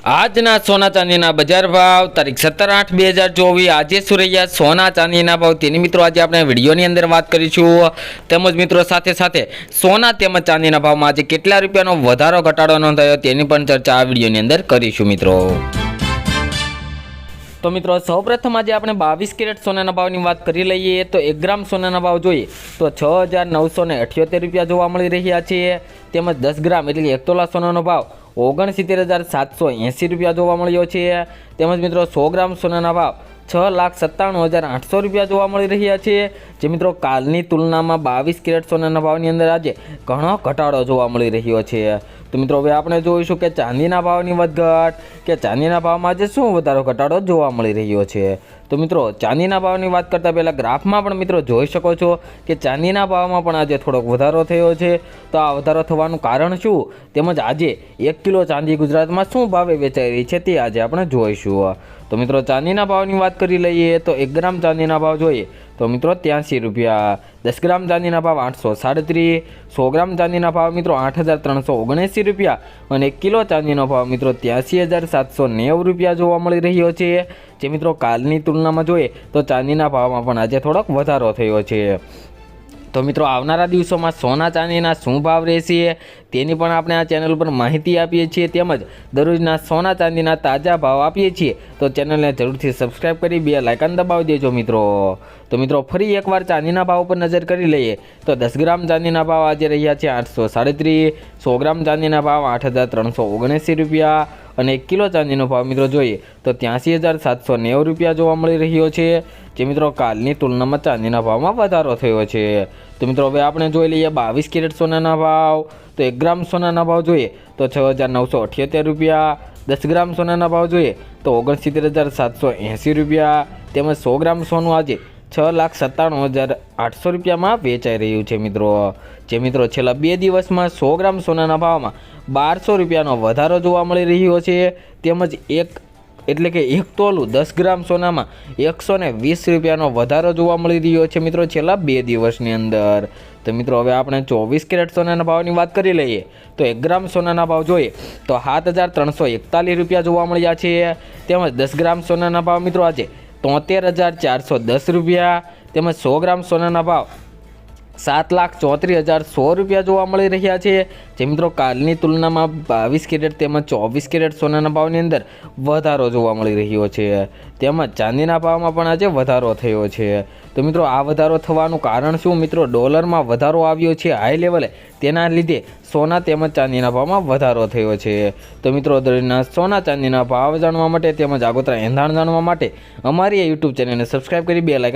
આજના સોના ચાંદીના બજાર ભાવ તારીખ 17/8/2024 આજે શું રહ્યા સોના ચાંદીના ભાવ તેની મિત્રો આજે આપણે વિડીયોની અંદર વાત કરીશું। તેમજ મિત્રો સાથે સાથે સોના તેમજ ચાંદીના ભાવમાં આજે કેટલા રૂપિયાનો વધારો ઘટાડો નોંધાયો તેની પણ ચર્ચા આ વિડીયોની અંદર કરીશું મિત્રો। તો મિત્રો સૌપ્રથમ આજે આપણે 22 કેરેટ સોનાના ભાવની વાત કરી લઈએ તો 1 ગ્રામ સોનાના ભાવ જોઈએ તો 6,978 રૂપિયા જોવા મળી રહ્યા છે। તેમજ 10 ગ્રામ એટલે 1 તોલા સોનાનો ભાવ 69,780 રૂપિયા જોવા મળ્યો છે। તેમજ મિત્રો 100 ગ્રામ સોનાના ભાવ 6,97,800 રૂપિયા જોવા મળી રહ્યા છે। જે મિત્રો કાલની તુલનામાં 22 કેરેટ સોનાના ભાવની અંદર આજે ઘણો ઘટાડો જોવા મળી રહ્યો છે। તો મિત્રો હવે આપણે જોઈશું કે ચાંદીના ભાવની વધઘટ કે ચાંદીના ભાવમાં આજે શું વધારો ઘટાડો જોવા મળી રહ્યો છે। તો મિત્રો ચાંદીના ભાવની વાત કરતાં પહેલાં ગ્રાફમાં પણ મિત્રો જોઈ શકો છો કે ચાંદીના ભાવમાં પણ આજે થોડોક વધારો થયો છે। તો આ વધારો થવાનું કારણ શું તેમજ આજે 1 કિલો ચાંદી ગુજરાતમાં શું ભાવે વેચાઈ રહી છે તે આજે આપણે જોઈશું। તો મિત્રો ચાંદીના ભાવની વાત કરી લઈએ તો 1 ગ્રામ ચાંદીના ભાવ જોઈએ તો મિત્રો 83 રૂપિયા, 10 ગ્રામ ચાંદીના ભાવ 837, 100 ગ્રામ ચાંદીના ભાવ મિત્રો 8,379 રૂપિયા અને 1 કિલો ચાંદીનો ભાવ મિત્રો 83,790 રૂપિયા જોવા મળી રહ્યો છે। જે મિત્રો કાલની તુલનામાં જોઈએ તો ચાંદીના ભાવમાં પણ આજે થોડોક વધારો થયો છે। તો મિત્રો આવનારા દિવસોમાં સોના ચાંદીના શું ભાવ રહેશે તેની પણ આપણે આ ચેનલ પર માહિતી આપીએ છીએ। તેમજ દરરોજના સોના ચાંદીના તાજા ભાવ આપીએ છીએ। તો ચેનલને જરૂરથી સબસ્ક્રાઈબ કરી બેલ આઇકન દબાવી દેજો મિત્રો। તો મિત્રો ફરી એકવાર ચાંદીના ભાવ પર નજર કરી લઈએ તો 10 ગ્રામ ચાંદીના ભાવ આજે રહ્યા છે 837, 100 ગ્રામ ચાંદીના ભાવ 8,379 રૂપિયા અને 1 કિલો ચાંદીનો ભાવ મિત્રો જોઈએ તો 83,790 રૂપિયા જોવા મળી રહ્યો છે। જે મિત્રો કાલની તુલનામાં ચાંદીના ભાવમાં વધારો થયો છે। તો મિત્રો હવે આપણે જોઈ લઈએ 22 કેરેટ સોનાના ભાવ તો 1 ગ્રામ સોનાના ભાવ જોઈએ તો 6,978 રૂપિયા, 10 ગ્રામ સોનાના ભાવ જોઈએ તો 69,780 રૂપિયા તેમજ 100 ગ્રામ સોનું આજે 6,97,800 રૂપિયામાં વેચાઈ રહ્યું છે મિત્રો। જે મિત્રો છેલ્લા 2 દિવસમાં 100 ગ્રામ સોનાના ભાવમાં 1200 રૂપિયાનો વધારો જોવા મળી રહ્યો છે। તેમજ એટલે કે 1 તોલું 10 ગ્રામ સોનામાં 120 રૂપિયાનો વધારો જોવા મળી રહ્યો છે મિત્રો છેલ્લા 2 દિવસની અંદર। તો મિત્રો હવે આપણે 24 કેરેટ સોનાના ભાવની વાત કરી લઈએ તો 1 ગ્રામ સોનાના ભાવ જોઈએ તો 7,341 રૂપિયા જોવા મળ્યા છે। તેમજ 10 ગ્રામ સોનાના ભાવ મિત્રો આજે 73,410 રૂપિયા તેમજ 100 ગ્રામ સોનાના ભાવ 7,34,100 રૂપિયા જોવા મળી રહ્યા છે। જે મિત્રો કાલની તુલનામાં 22 કેરેટ તેમજ 24 કેરેટ સોનાના ભાવની અંદર વધારો જોવા મળી રહ્યો છે। તેમજ ચાંદીના ભાવમાં પણ આજે વધારો થયો છે। તો મિત્રો આ વધારો થવાનું કારણ શું મિત્રો ડોલરમાં વધારો આવ્યો છે હાઈ લેવલે તેના લીધે સોના તેમજ ચાંદીના ભાવમાં વધારો થયો છે। તો મિત્રો દરરોજના સોના ચાંદીના ભાવ જાણવા માટે તેમજ આગોતરા એંધાણ જાણવા માટે અમારી આ યુટ્યુબ ચેનલને સબસ્ક્રાઈબ કરી બેલ આઇકન